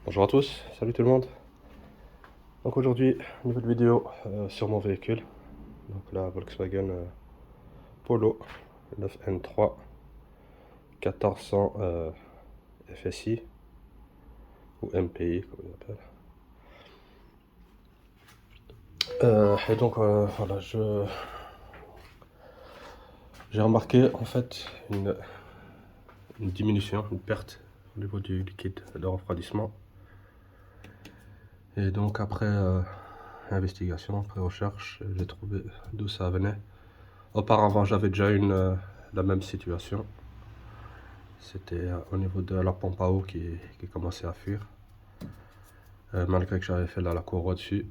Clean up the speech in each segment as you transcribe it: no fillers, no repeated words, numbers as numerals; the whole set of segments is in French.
Bonjour à tous, salut tout le monde. Donc aujourd'hui, nouvelle vidéo sur mon véhicule. Donc la Volkswagen Polo 9N3 1400 FSI ou MPI comme on appelle. Et donc voilà, j'ai remarqué en fait une diminution, une perte au niveau du liquide de refroidissement. Et donc après investigation, après recherche, j'ai trouvé d'où ça venait. Auparavant, j'avais déjà la même situation. C'était au niveau de la pompe à eau qui commençait à fuir. Malgré que j'avais fait la courroie dessus,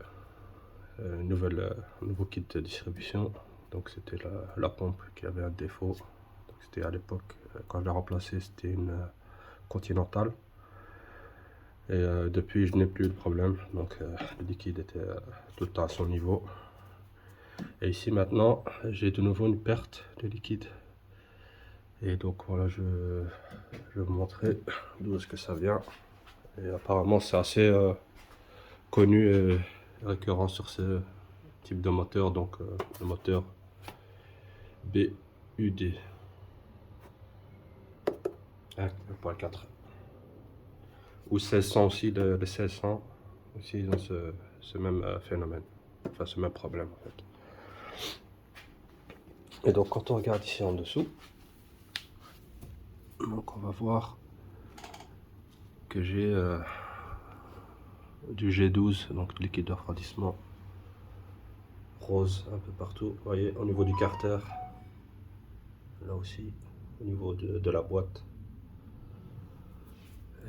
nouveau kit de distribution. Donc c'était la pompe qui avait un défaut. C'était à l'époque, quand je l'ai remplacé, c'était une Continental. Et depuis, je n'ai plus de problème. Donc le liquide était tout le temps à son niveau. Et ici maintenant, j'ai de nouveau une perte de liquide. Et donc voilà, je vais vous montrer d'où est-ce que ça vient. Et apparemment, c'est assez connu et récurrent sur ce type de moteur, donc le moteur BUD 1.4 ou 1600 aussi, le 1600 aussi, ils ont ce même phénomène, enfin ce même problème en fait. Et donc quand on regarde ici en dessous, donc on va voir que j'ai du G12, donc liquide de refroidissement rose un peu partout. Vous voyez, au niveau du carter, là aussi, au niveau de la boîte.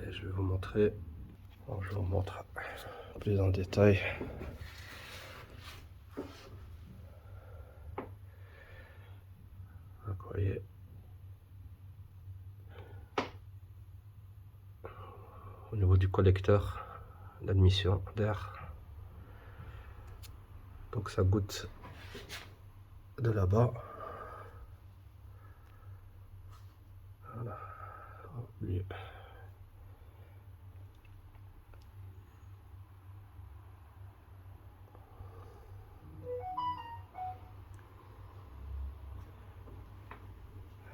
Et je vais vous montrer. Alors, je vous montre plus en détail. Donc, vous voyez, au niveau du collecteur d'admission d'air, donc ça goutte de là-bas. Voilà.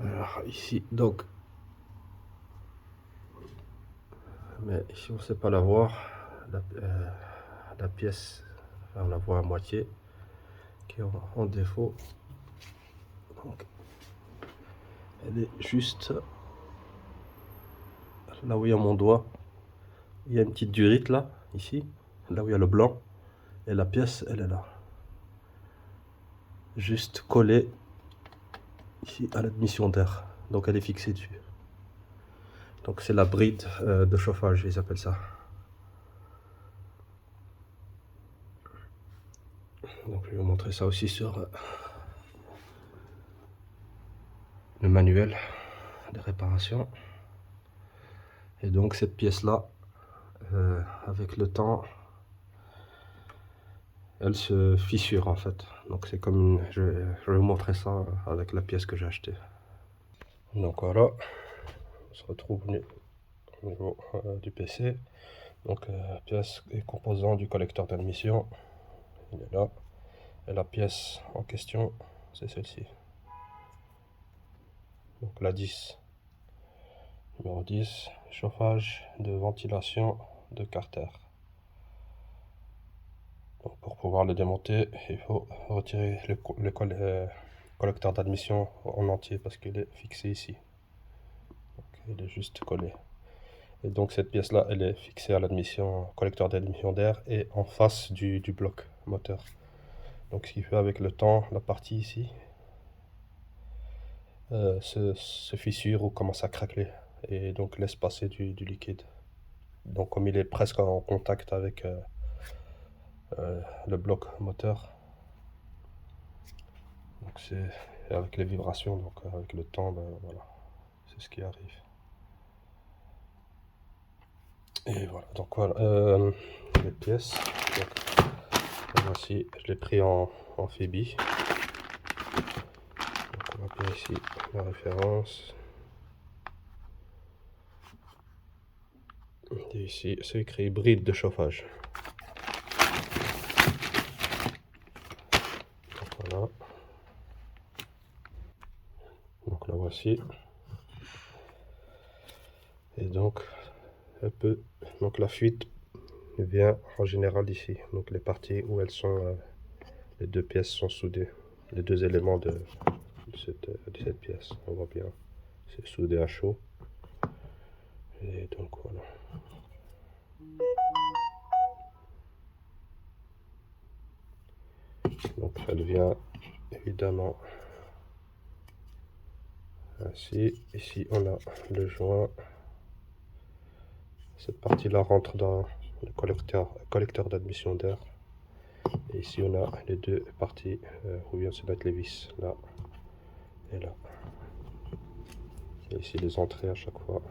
Alors ici, donc, mais ici on ne sait pas la voir, la pièce, enfin, on la voit à moitié, qui est en défaut. Donc, elle est juste là où il y a mon doigt. Il y a une petite durite là, ici, là où il y a le blanc, et la pièce, elle est là. Juste collée ici à l'admission d'air. Donc elle est fixée dessus. Donc c'est la bride de chauffage, ils appellent ça. Donc je vais vous montrer ça aussi sur le manuel de réparation. Et donc cette pièce là, avec le temps, elle se fissure en fait. Donc c'est comme une... je vais vous montrer ça avec la pièce que j'ai achetée. Donc voilà, on se retrouve au niveau du PC. Donc pièce et composant du collecteur d'admission, il est là. Et la pièce en question, c'est celle-ci. Donc la 10. Numéro 10, chauffage de ventilation de carter. Donc pour pouvoir le démonter, il faut retirer le collecteur d'admission en entier parce qu'il est fixé ici. Donc, il est juste collé. Et donc cette pièce-là, elle est fixée à l'admission, collecteur d'admission d'air et en face du bloc moteur. Donc ce qui fait avec le temps, la partie ici se fissure ou commence à craquer et donc laisse passer du liquide. Donc comme il est presque en contact avec le bloc moteur, donc c'est avec les vibrations, donc avec le temps, ben, voilà, c'est ce qui arrive. Et voilà, donc voilà les pièces. Donc, voici, je l'ai pris en Phoebe. Donc on va faire ici la référence. Et ici, c'est écrit bride de chauffage. Donc, voilà. Donc la voici. Et donc, donc la fuite vient en général d'ici. Donc les parties où elles sont, les deux pièces sont soudées. Les deux éléments de cette pièce. On voit bien, c'est soudé à chaud. Et donc voilà. Donc elle vient évidemment ainsi. Ici on a le joint. Cette partie-là rentre dans le collecteur d'admission d'air. Et ici on a les deux parties où viennent se mettre les vis, là et là. Et ici les entrées à chaque fois.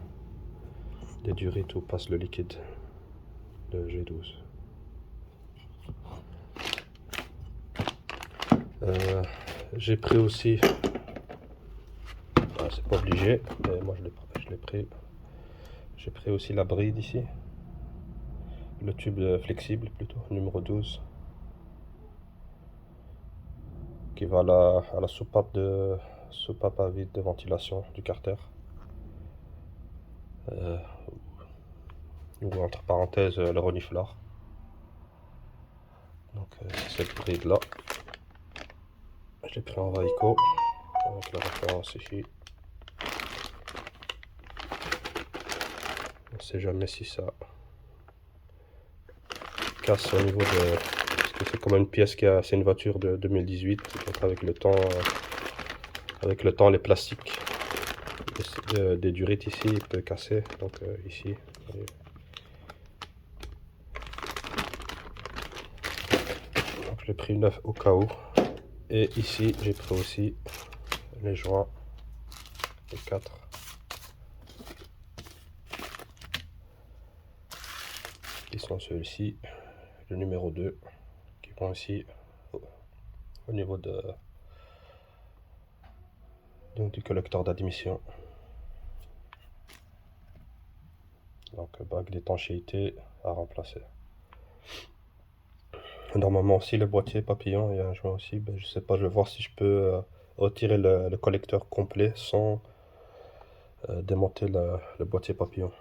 Des durites où passe le liquide de G12. J'ai pris aussi, c'est pas obligé, mais moi je l'ai pris. J'ai pris aussi la bride ici, le tube flexible plutôt, numéro 12, qui va à la soupape à vide de ventilation du carter. Ou entre parenthèses le renifleur. Donc c'est cette bride là. Je l'ai pris en Vaiko avec la référence ici. On ne sait jamais si ça casse au niveau de... Parce que c'est comme une pièce c'est une voiture de 2018. Donc avec le temps les plastiques des durites ici il peut casser. Donc ici. Donc j'ai pris 9 au cas où. Et ici j'ai pris aussi les joints, les 4. Qui sont ceux-ci, le numéro 2, qui vont aussi au niveau du collecteur d'admission. Donc bague d'étanchéité à remplacer. Normalement aussi le boîtier papillon, il y a un joint aussi, ben, je sais pas, je vais voir si je peux retirer le collecteur complet sans démonter le boîtier papillon.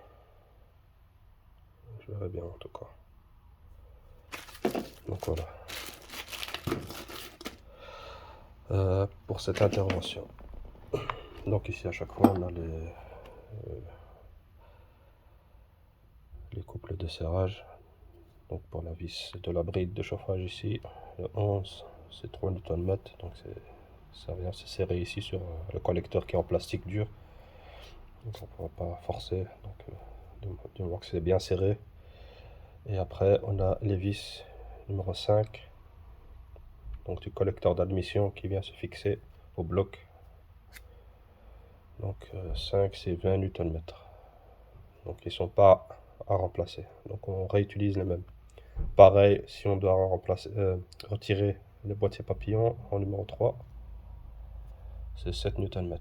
Je verrai bien en tout cas. Donc voilà. Pour cette intervention. Donc ici à chaque fois on a les couples de serrage. Donc pour la vis de la bride de chauffage ici, le 11 c'est 3 Nm, donc ça vient se serrer ici sur le collecteur qui est en plastique dur. Donc on ne pourra pas forcer, donc du moment que c'est bien serré. Et après on a les vis numéro 5, donc du collecteur d'admission qui vient se fixer au bloc. Donc 5 c'est 20 Nm. Donc ils ne sont pas à remplacer, donc on réutilise les mêmes. Pareil, si on doit retirer le boîtier papillon en numéro 3, c'est 7 Nm.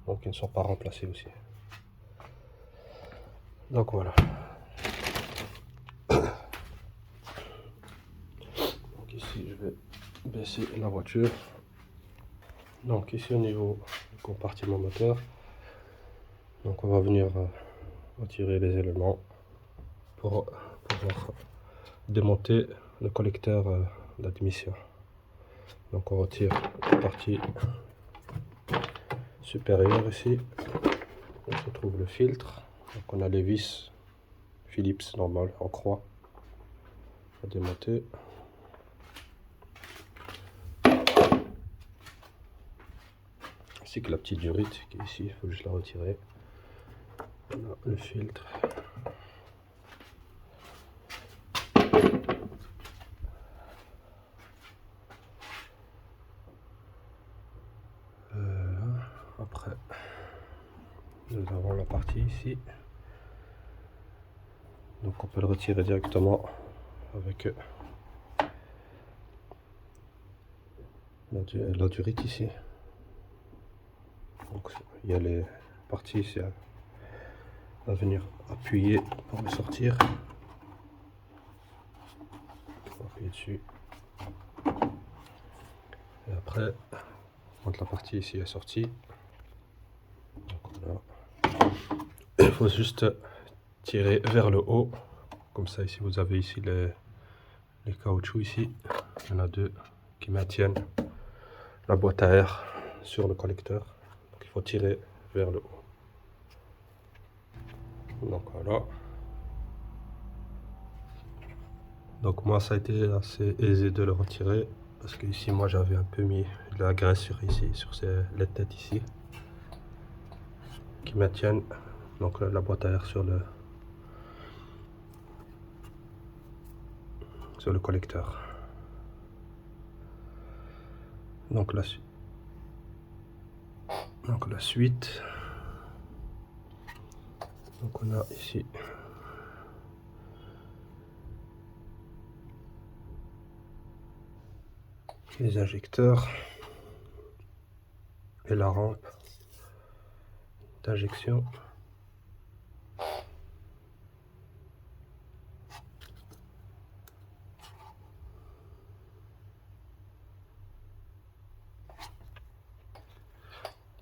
Donc ils ne sont pas remplacés aussi. Donc voilà. Donc ici je vais baisser la voiture. Donc ici au niveau du compartiment moteur, donc on va venir retirer les éléments pour pouvoir démonter le collecteur d'admission. Donc on retire la partie supérieure ici, on se trouve le filtre. Donc on a les vis Phillips normal en croix à démonter. Ainsi que la petite durite qui est ici, il faut juste la retirer. On a le filtre. Après, nous avons la partie ici. Donc on peut le retirer directement avec la durite ici. Donc il y a les parties ici On va venir appuyer pour le sortir. On va appuyer dessus. Et après, quand la partie ici est sortie, donc voilà. Il faut juste tirer vers le haut. Comme ça, ici, vous avez ici les caoutchoucs ici. Il y en a deux qui maintiennent la boîte à air sur le collecteur. Donc, il faut tirer vers le haut. Donc voilà. Donc moi, ça a été assez aisé de le retirer. Parce que ici, moi, j'avais un peu mis de la graisse sur les têtes ici. Qui maintiennent donc la boîte à air sur le collecteur. Donc la suite, donc on a ici les injecteurs et la rampe d'injection.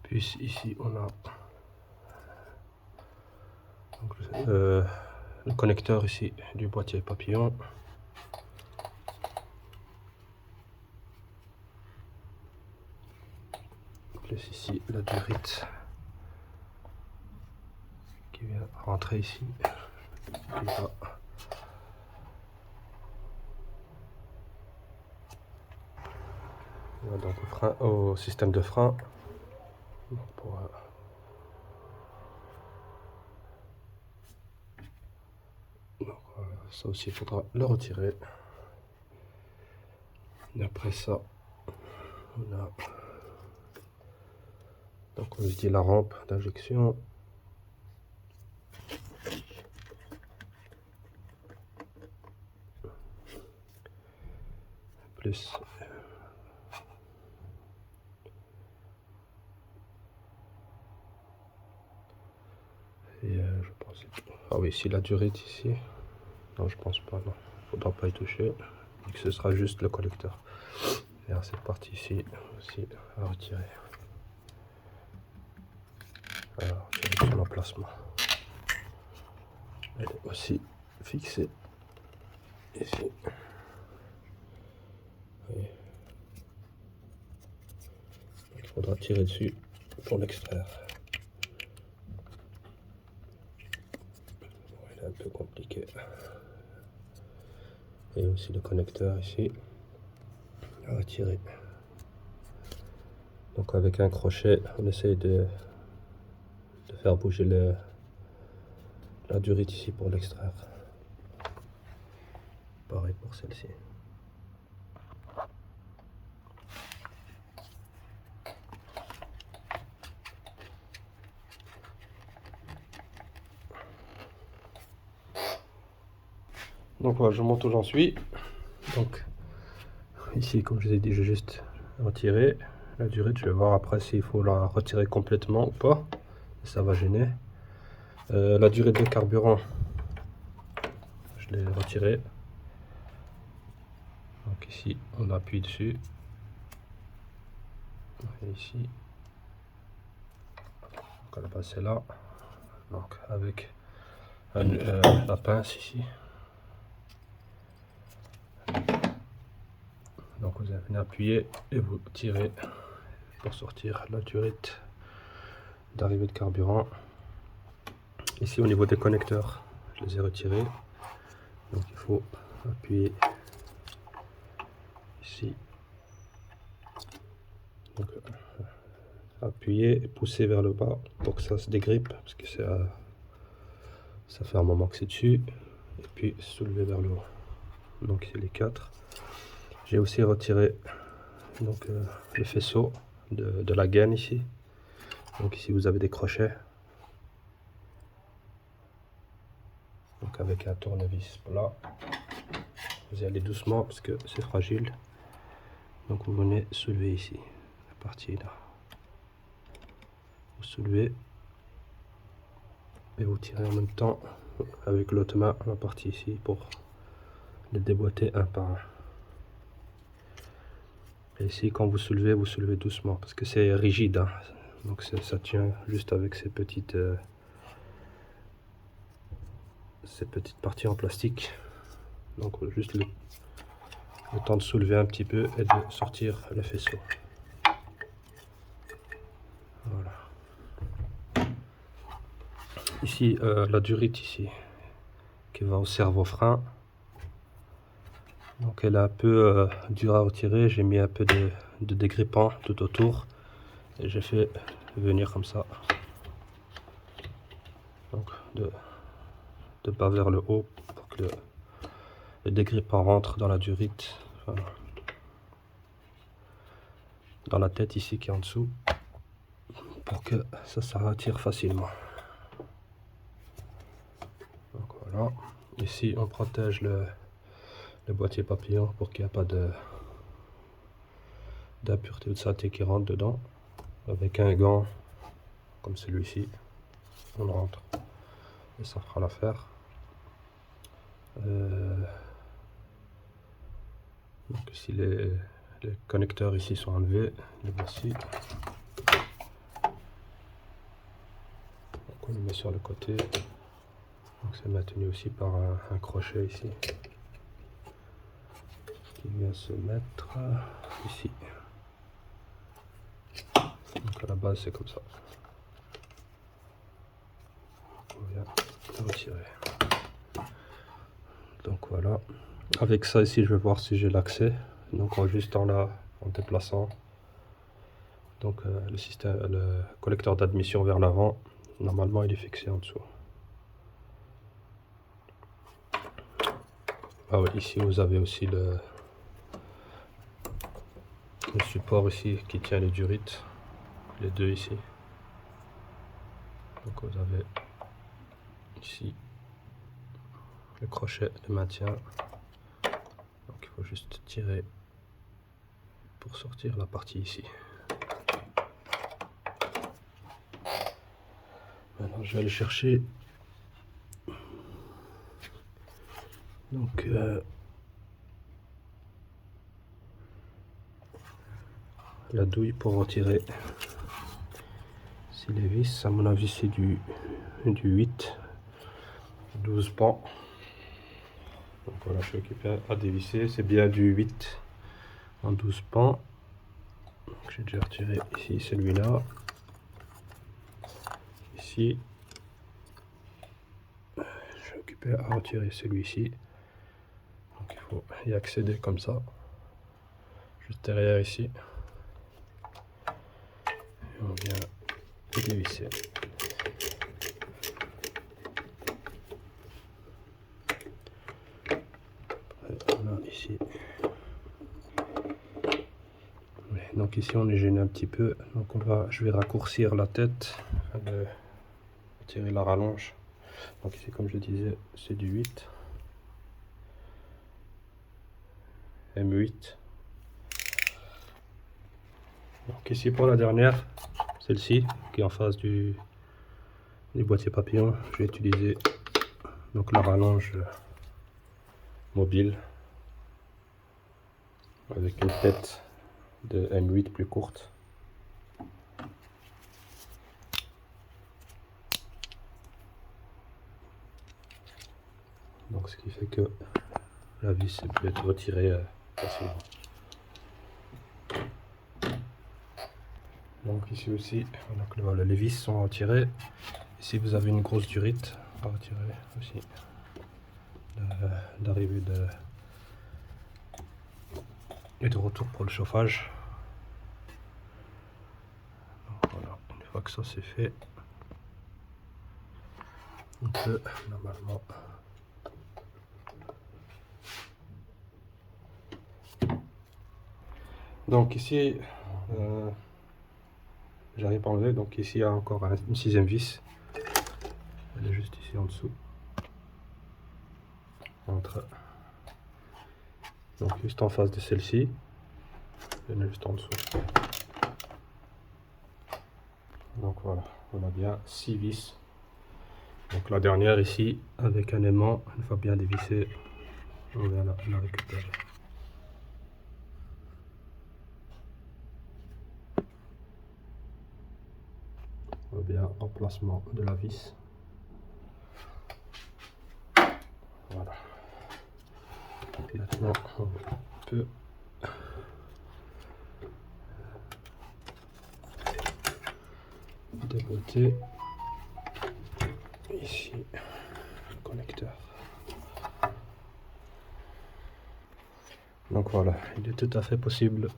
Puis ici on a donc, le connecteur ici du boîtier papillon. Plus ici la durite qui vient rentrer ici. Donc au système de frein. Ça aussi il faudra le retirer. Et après ça, on a donc on dit la rampe d'injection. Plus et je pense, ah oui, ici la durite ici, non je pense pas, non, faudra pas y toucher, et que ce sera juste le collecteur. Et alors cette partie ici aussi à retirer. Alors j'ai son emplacement, elle est aussi fixée ici. Et il faudra tirer dessus pour l'extraire. Il est un peu compliqué. Et aussi le connecteur ici à retirer. Donc avec un crochet, on essaye de faire bouger la durite ici pour l'extraire. Pareil pour celle-ci. Donc voilà, je montre où j'en suis. Donc ici, comme je vous ai dit, je vais juste retirer la durite. Je vais voir après s'il faut la retirer complètement ou pas. Ça va gêner. La durée de carburant, je l'ai retirée. Donc ici, on appuie dessus. Et ici, donc à la base c'est là. Donc avec la pince ici. Donc vous venez appuyer et vous tirez pour sortir la durite d'arrivée de carburant. Ici au niveau des connecteurs, je les ai retirés. Donc il faut appuyer ici. Donc, appuyer et pousser vers le bas pour que ça se dégrippe, parce que ça fait un moment que c'est dessus. Et puis soulever vers le haut. Donc c'est les quatre. J'ai aussi retiré donc le faisceau de la gaine ici. Donc ici vous avez des crochets. Donc avec un tournevis plat, vous y allez doucement parce que c'est fragile. Donc vous venez soulever ici, la partie là. Vous soulevez. et vous tirez en même temps avec l'autre main la partie ici pour les déboîter un par un. Et ici, quand vous soulevez doucement parce que c'est rigide, hein. Donc ça tient juste avec ces petites parties en plastique. Donc juste le temps de soulever un petit peu et de sortir le faisceau. Voilà. Ici, la durite ici qui va au servo-frein. Donc elle est un peu dure à retirer. J'ai mis un peu de dégrippant tout autour et j'ai fait venir comme ça. Donc de bas vers le haut pour que le dégrippant rentre dans la durite, enfin, dans la tête ici qui est en dessous, pour que ça retire facilement. Donc voilà. Ici on protège le boîtier papillon pour qu'il n'y ait pas d'impureté ou de saleté qui rentre dedans. Avec un gant comme celui-ci, on rentre et ça fera l'affaire. Donc si les connecteurs ici sont enlevés, les voici. Donc on les met sur le côté. Donc c'est maintenu aussi par un crochet ici qui vient se mettre ici. Donc à la base c'est comme ça. On vient retirer. Donc voilà. Avec ça ici je vais voir si j'ai l'accès. Donc juste en déplaçant. Donc le collecteur d'admission vers l'avant, normalement il est fixé en dessous. Ah oui, ici vous avez aussi le support ici qui tient les durites, les deux ici. Donc vous avez ici le crochet de maintien. Donc il faut juste tirer pour sortir la partie ici. Maintenant je vais aller chercher donc la douille pour retirer les vis. À mon avis c'est du 8, 12 pans. Donc voilà, je suis occupé à dévisser, c'est bien du 8 en 12 pans. J'ai déjà retiré ici celui-là, ici. Je suis occupé à retirer celui-ci. Donc il faut y accéder comme ça, juste derrière ici. Et on vient dévisser. Voilà, ici. Donc ici on est gêné un petit peu, donc je vais raccourcir la tête, tirer la rallonge. Donc ici comme je disais c'est du 8, M8. Donc ici pour la dernière, celle-ci qui est en face du boîtier papillon, je vais utiliser donc la rallonge mobile avec une tête de M8 plus courte. Donc ce qui fait que la vis peut être retirée facilement. Donc ici aussi, voilà, les vis sont retirées. Ici vous avez une grosse durite à retirer aussi. D'arrivée et de retour pour le chauffage. Donc voilà, une fois que ça c'est fait, on peut normalement donc ici j'arrive pas à enlever, donc ici il y a encore une 6e vis, elle est juste ici en dessous, donc juste en face de celle-ci, elle est juste en dessous. Donc voilà, on a bien 6 vis Donc la dernière ici, avec un aimant, une fois bien dévissée, on vient la récupérer. On voit bien emplacement de la vis. Voilà. Et maintenant, on peut déboîter ici le connecteur. Donc voilà, il est tout à fait possible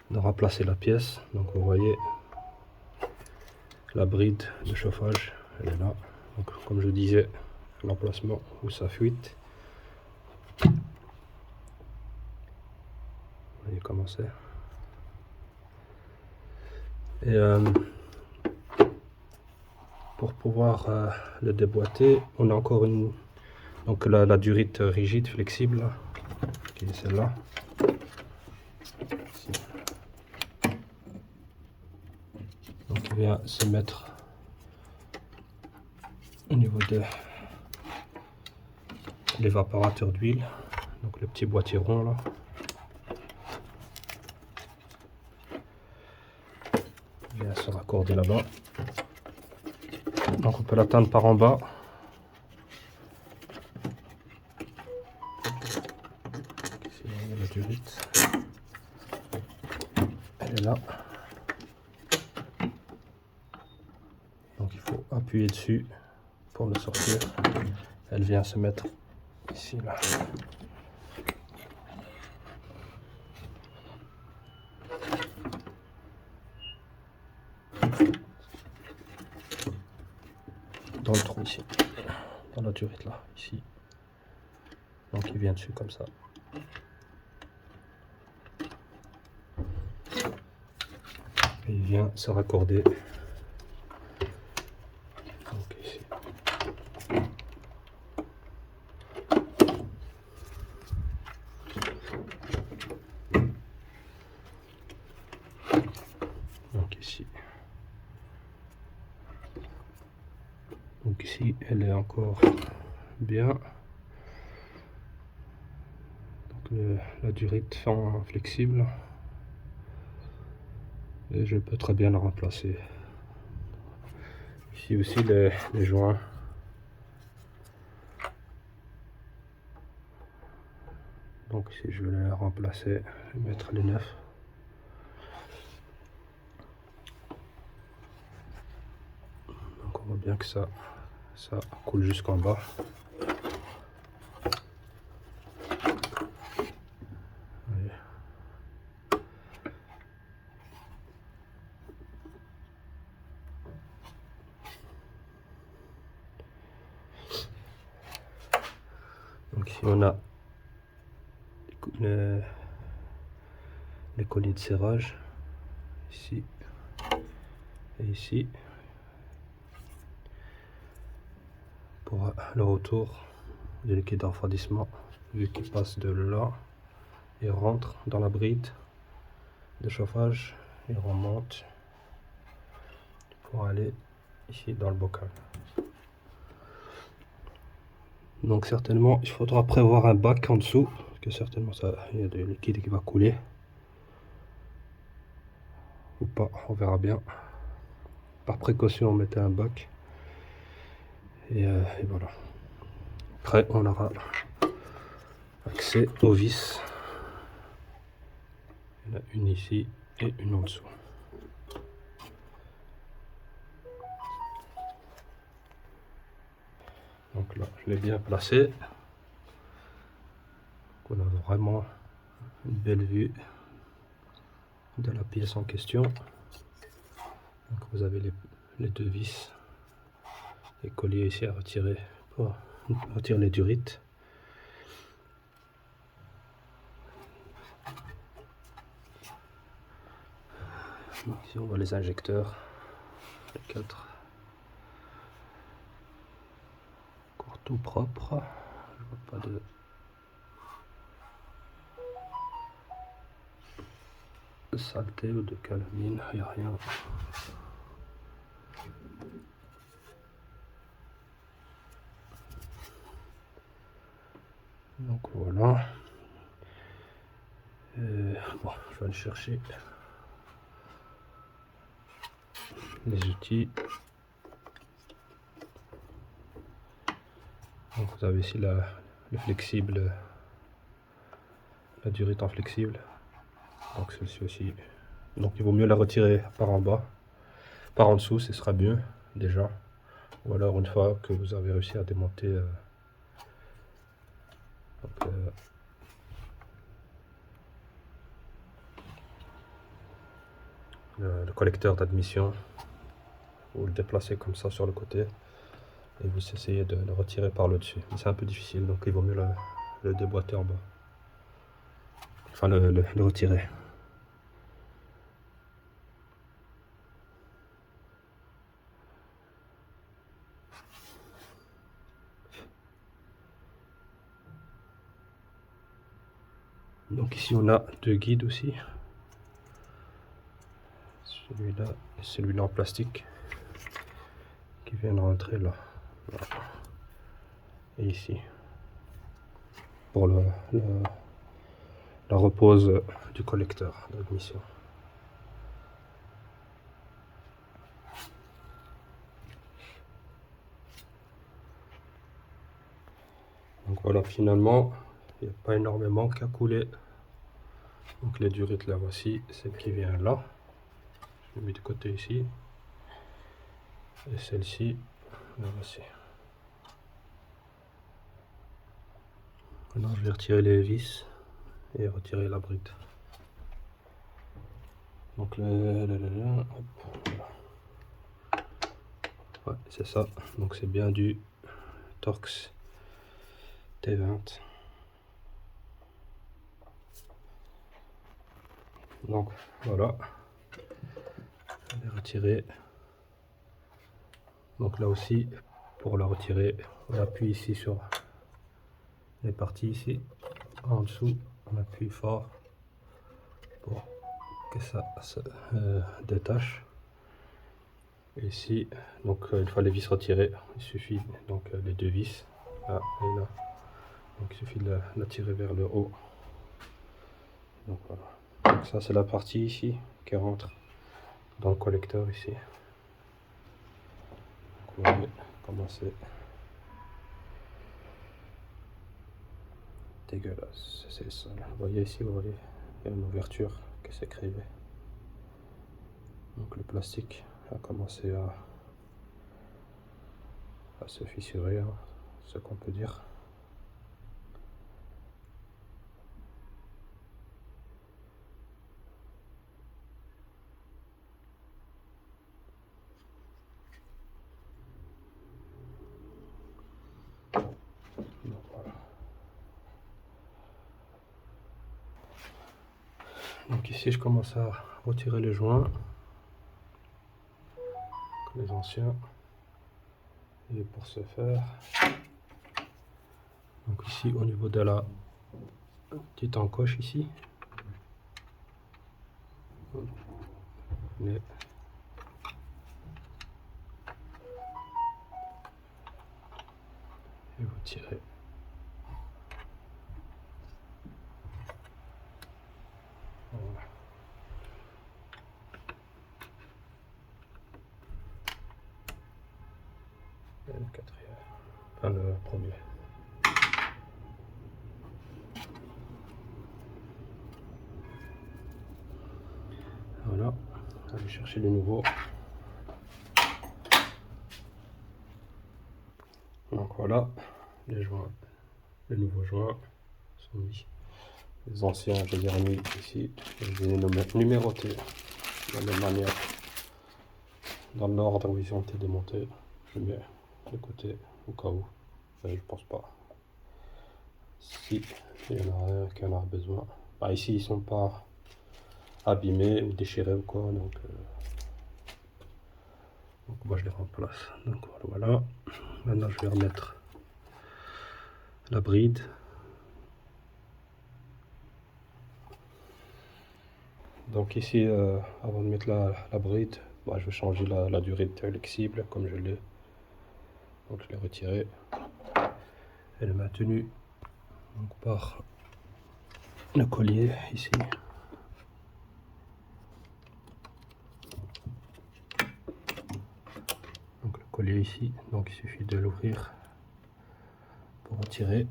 de remplacer la pièce. Donc vous voyez la bride de chauffage, elle est là. Donc comme je disais, l'emplacement où ça fuite. Vous voyez comment c'est. Et pour pouvoir le déboîter, on a encore une, donc la durite rigide, flexible, là, qui est celle-là. Donc il vient se mettre au niveau de l'évaporateur d'huile, donc le petit boîtier rond là. Il vient se raccorder là-bas. Donc on peut l'atteindre par en bas. Ici, il y a la durite. Elle est là. Donc il faut appuyer dessus pour le sortir. Elle vient se mettre ici là. Dans le trou ici. Dans la durite là, ici. Donc il vient dessus comme ça. Et il vient se raccorder. Donc ici. Donc ici. Donc ici, elle est encore bien. Donc la durite fin flexible. Et je peux très bien la remplacer. Ici aussi les joints. Donc si je vais les remplacer, je vais mettre les neufs. Donc on voit bien que ça coule jusqu'en bas. Voyez. Donc ici on a les colliers de serrage, ici et ici, pour le retour du liquide de refroidissement, vu qu'il passe de là et rentre dans la bride de chauffage et remonte pour aller ici dans le bocal. Donc certainement il faudra prévoir un bac en dessous, parce que certainement il y a du liquide qui va couler. Ou pas, on verra bien. Par précaution, on mettait un bac. Et voilà. Après, on aura accès aux vis. Il y en a une ici et une en dessous. Donc là, je l'ai bien placé. On a vraiment une belle vue de la pièce en question. Donc vous avez les deux vis et colliers ici à retirer pour retirer les durites. Donc ici on voit les injecteurs, les 4. Encore tout propre. Je vois pas de saleté ou de calamine, il n'y a rien. Donc voilà. Bon, je vais aller chercher les outils. Donc vous avez ici le flexible, la durite en flexible. Donc celle-ci aussi. Donc il vaut mieux la retirer par en bas, par en dessous, ce sera mieux déjà. Ou alors une fois que vous avez réussi à démonter donc, le collecteur d'admission, vous le déplacez comme ça sur le côté et vous essayez de le retirer par le dessus. C'est un peu difficile, donc il vaut mieux le déboîter en bas. Enfin le retirer. Donc ici on a deux guides aussi. Celui-là et celui-là en plastique qui viennent rentrer là. Voilà. Et ici pour la repose du collecteur d'admission. Donc voilà, finalement il n'y a pas énormément qu'à couler. Donc les durites la voici, celle qui vient là, je l'ai mis de côté ici, et celle-ci la voici. Maintenant je vais retirer les vis et retirer la bride. Donc hop, voilà. Ouais, c'est ça, donc c'est bien du Torx T20. Donc voilà, je vais retirer. Donc là aussi, pour la retirer, on appuie ici sur les parties ici, en dessous, on appuie fort pour que ça se détache. Et ici, donc une fois les vis retirées, il suffit donc les deux vis, là et là. Donc il suffit de la tirer vers le haut. Donc voilà. Donc ça c'est la partie ici qui rentre dans le collecteur ici. Donc vous voyez comment c'est dégueulasse, c'est ça. Vous voyez ici, vous voyez, il y a une ouverture qui s'est créée. Donc le plastique a commencé à se fissurer, hein, ce qu'on peut dire. Donc, voilà. Donc ici je commence à retirer les joints, les anciens. Et pour ce faire, donc ici au niveau de la petite encoche ici, et vous tirez. Voilà. Et le quatrième, enfin le premier. Voilà, allez chercher les nouveaux. Donc voilà, les joints, les nouveaux joints sont mis. Les anciens, je les ai remis ici. Je les ai numérotés de la même manière, dans l'ordre où ils ont été démontés. Je mets de côté au cas où. Mais je pense pas. Si il y en a un qui en a besoin. Bah, ici ils sont pas abîmés ou déchirés ou quoi, donc moi je les remplace. Donc voilà. Maintenant je vais remettre la bride. Donc ici, avant de mettre la bride, bah, je vais changer la durée de flexible comme je l'ai. Donc je l'ai retiré. Elle est maintenue Donc par le collier ici. Donc le collier ici, donc il suffit de l'ouvrir pour retirer.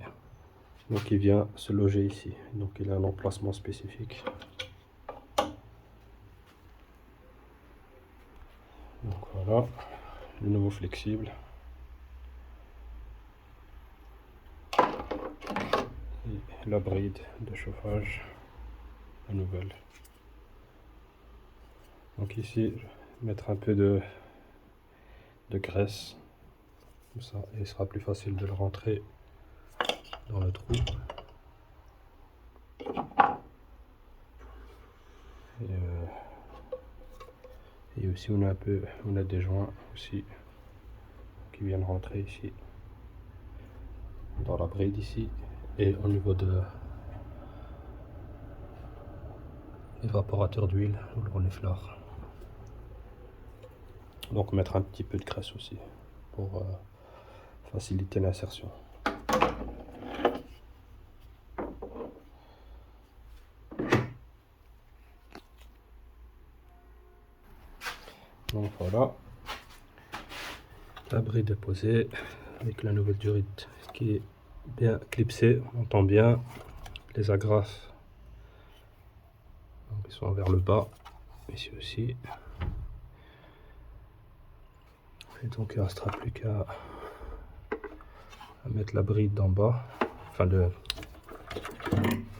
Donc il vient se loger ici. Donc il a un emplacement spécifique. Donc voilà, le nouveau flexible. Et la bride de chauffage, la nouvelle. Donc ici, mettre un peu de graisse, comme ça, et il sera plus facile de le rentrer dans le trou. Et aussi on a des joints aussi qui viennent rentrer ici dans la bride ici, et au niveau de l'évaporateur d'huile ou le renifleur. Donc mettre un petit peu de graisse aussi pour faciliter l'insertion. Donc voilà, la bride est posée avec la nouvelle durite qui est bien clipsée, on entend bien les agrafes. Donc ils sont vers le bas, ici aussi. Et donc il ne restera plus qu'à mettre la bride d'en bas, enfin le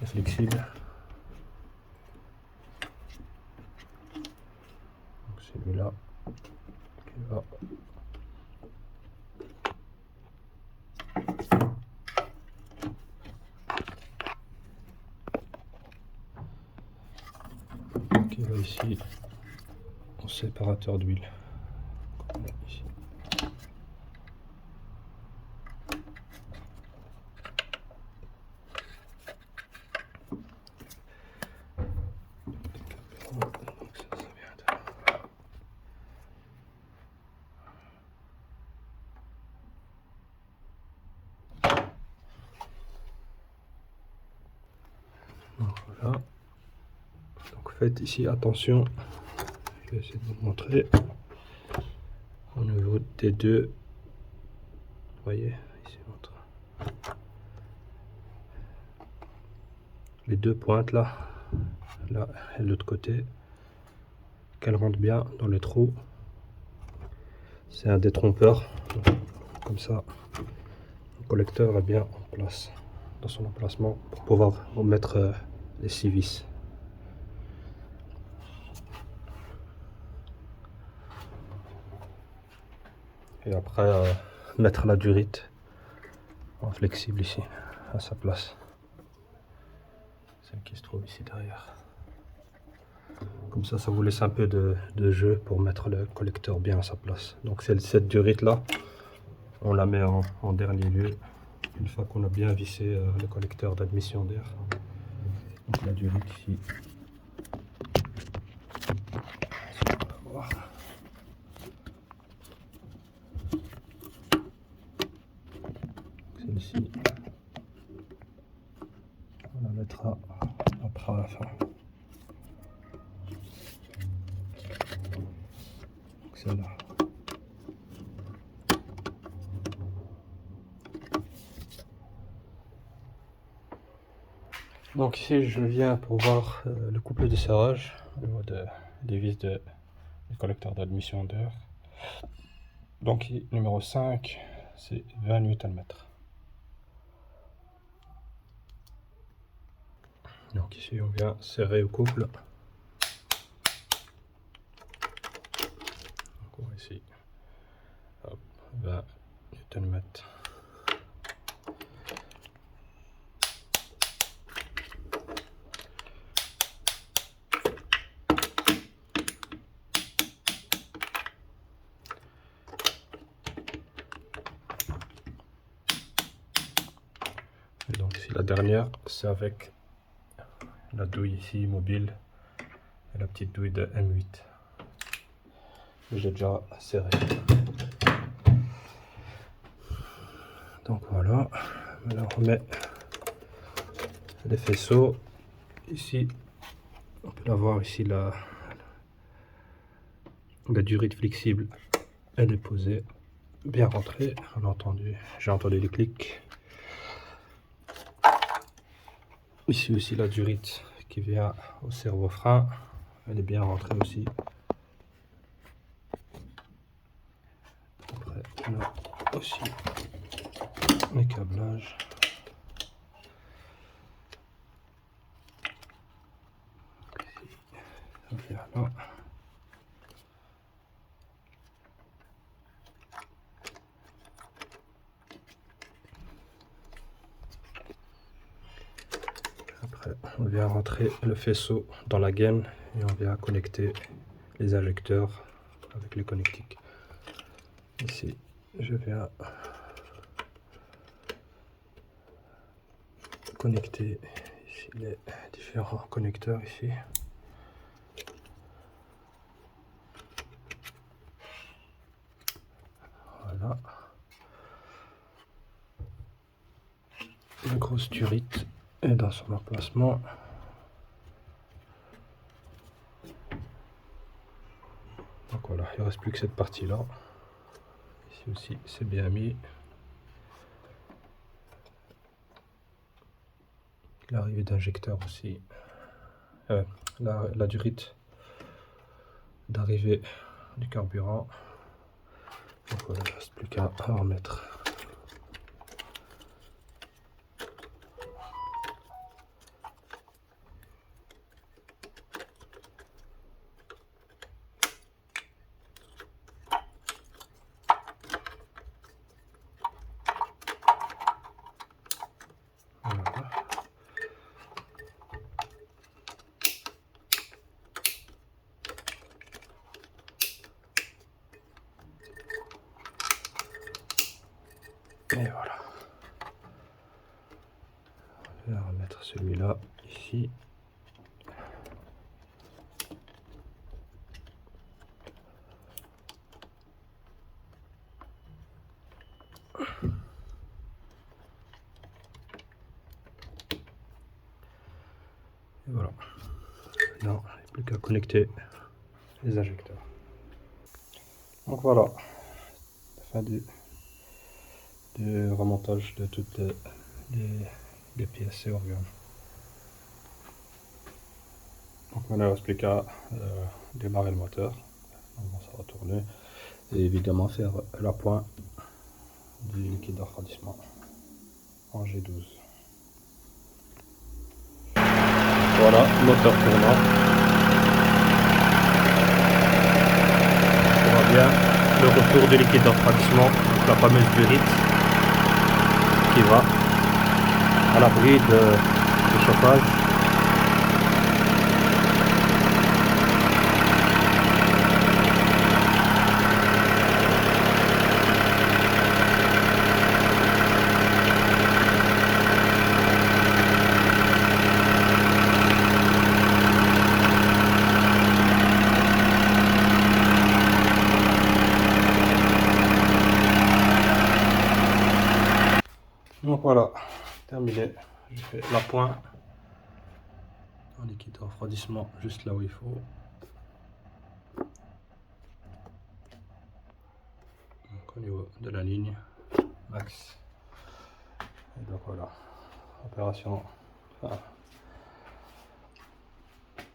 flexible. Donc celui-là qui va ici au séparateur d'huile. Ici. Donc voilà. Donc faites ici attention. Je vais essayer de vous montrer au niveau des deux. Vous voyez ici entre les deux pointes là et l'autre côté, qu'elles rentrent bien dans le trou. C'est un détrompeur, donc, comme ça le collecteur est bien en place dans son emplacement pour pouvoir remettre les 6 vis. Et après mettre la durite en flexible ici à sa place, celle qui se trouve ici derrière. Comme ça vous laisse un peu de jeu pour mettre le collecteur bien à sa place. Donc cette durite là, on la met en dernier lieu une fois qu'on a bien vissé le collecteur d'admission d'air. Donc la durite ici. Celle-ci, on la mettra après à la fin. Celle-là. Donc ici je viens pour voir le couple de serrage au niveau des vis du collecteur d'admission d'air. Donc numéro 5, c'est 20 Nm. Donc ici on vient serrer au couple. Encore ici, hop, 20 Nm. Et donc ici la dernière, c'est avec la douille ici mobile et la petite douille de M8. J'ai déjà serré. Donc voilà, on remet les faisceaux. Ici, on peut la voir ici, la durite flexible, elle est posée, bien rentrée. On a entendu, j'ai entendu les clics. Ici aussi la durite qui vient au servo-frein, elle est bien rentrée aussi. Après, on a aussi les câblages. Ça vient là. Après, on vient rentrer le faisceau dans la gaine et on vient connecter les injecteurs avec les connectiques. Ici, je viens connecter ici les différents connecteurs ici. Voilà. La grosse durite est dans son emplacement. Donc voilà, il ne reste plus que cette partie-là. Ici aussi, c'est bien mis. L'arrivée d'injecteur aussi. La durite d'arrivée du carburant. Donc voilà, il ne reste plus qu'à en remettre. Voilà. Et voilà. Je vais remettre celui-là ici. Et voilà. Non, il n'y a plus qu'à connecter les injecteurs. Donc voilà, fin du remontage de toutes les pièces et organes. Donc maintenant il ne reste plus qu'à démarrer le moteur. Donc ça va tourner et évidemment faire l'appoint du liquide de refroidissement en G12. Voilà, moteur tournant. On voit bien le retour du liquide de refroidissement, donc la fameuse durite qui va à l'abri du chauffage. Donc voilà, terminé. Je fais l'appoint en liquide de refroidissement juste là où il faut. Donc au niveau de la ligne max. Et donc voilà, opération,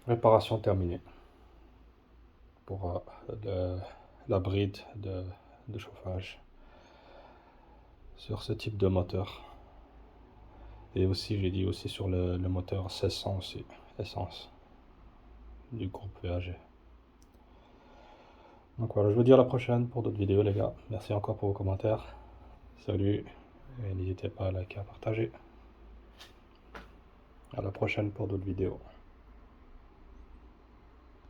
réparation terminée pour la bride de chauffage sur ce type de moteur. Et aussi, j'ai dit aussi sur le moteur 1600 aussi, essence du groupe VAG. Donc voilà, je vous dis à la prochaine pour d'autres vidéos les gars. Merci encore pour vos commentaires. Salut, et n'hésitez pas à liker, à partager. À la prochaine pour d'autres vidéos.